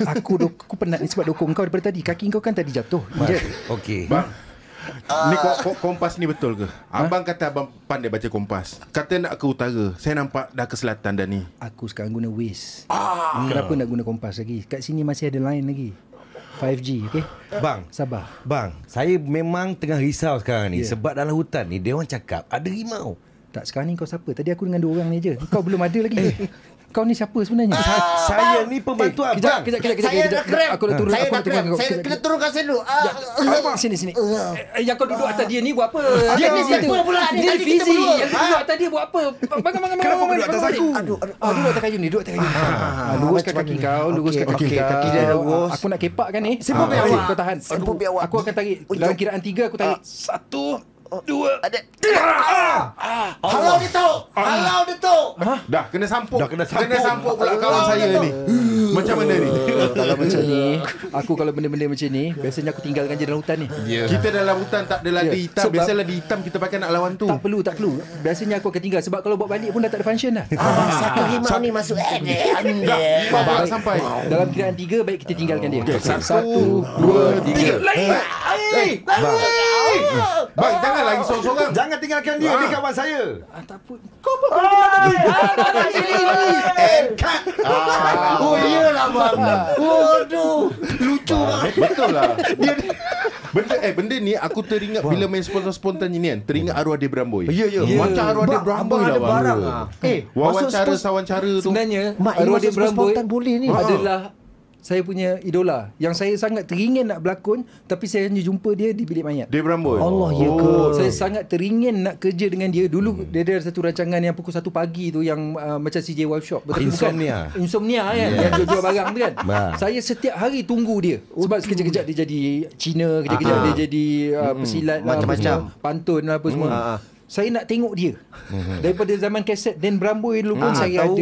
Aku penat ni sebab dokong kau daripada tadi. Kaki kau kan tadi jatuh. Okey. Bang, ni kompas ni betul ke? Abang kata abang pandai baca kompas. Kata nak ke utara, saya nampak dah ke selatan dah ni. Aku sekarang guna Waze. Kenapa nak guna kompas lagi? Kat sini masih ada line lagi. 5G, okey? Bang, Sabar. bang, saya memang tengah risau sekarang ni sebab dalam hutan ni dia orang cakap ada rimau. Tak, sekarang ni kau siapa? Tadi aku dengan 2 orang ni je. Kau belum ada lagi. Kau ni siapa sebenarnya? Saya ni pembantu abang. Kejap. Saya nak krem. Aku nak turun. Saya Aku nak krem. Saya kena turunkan saya dulu. Sini. Yang kau duduk atas dia ni buat apa? Dia ni siapa pula? Dia Tadi kita Fizi. berdua. Yang duduk atas dia buat apa? Bangun. Kenapa duduk atas aku? Duduk atas kayu ni. Luruskan kaki kau. Luruskan kaki kau. Kaki dia lurus. Aku nak kepak kan ni. Sempur biar awak. Kau tahan. Sempur biar awak. Aku akan tarik. Dalam kiraan 3 aku tarik. 1, 2. Ada. Halau dia tu. Halau dia tu. Dah kena sampuk. Dah kena sampuk pula kawan saya ni. Macam mana ni? Kalau macam ni, aku kalau benda-benda macam ni, biasanya aku tinggalkan je dalam hutan ni. Kita dalam hutan tak ada ladi hitam. Sebab- Biasa ladi hitam kita pakai nak lawan tu. Tak perlu. Biasanya aku akan tinggal sebab kalau buat balik pun dah tak ada function dah. Satu rimau ni masuk. Dah sampai. Dalam kiraan 3 baik kita tinggalkan dia. 1, 2, 3. Bang, jangan lagi sorang-sorang. Jangan tinggalkan dia, dia kawan saya. Tak apa. Kau apa kau Oh iyalah bang. Waduh. Lucu bang. Betul lah. Benda ni aku teringat bila main spontan ni kan. Teringat arwah dia Bramboi. Ya. Macam arwah dia Bramboi lah ada bang. barang. Wawancara tu. Sebenarnya Mak, ini arwah dia masuk Bramboi spontan boleh ni. adalah saya punya idola yang saya sangat teringin nak berlakon, tapi saya hanya jumpa dia di bilik mayat. Dia Bramboi. Allah, ya ke? Saya sangat teringin nak kerja dengan dia. Dulu dia ada satu rancangan yang pukul 1 pagi tu yang macam CJ Wife Shop. Betul Insomnia. bukan? Insomnia kan, yang jual barang tu kan. Saya setiap hari tunggu dia. Sebab sekejap-kejap dia jadi Cina, kejap-kejap dia jadi pesilat lah, Macam-macam. apa semua, pantun lah apa semua. Saya nak tengok dia. Daripada zaman kaset Dan Bramboi dulu pun saya tahu. ada.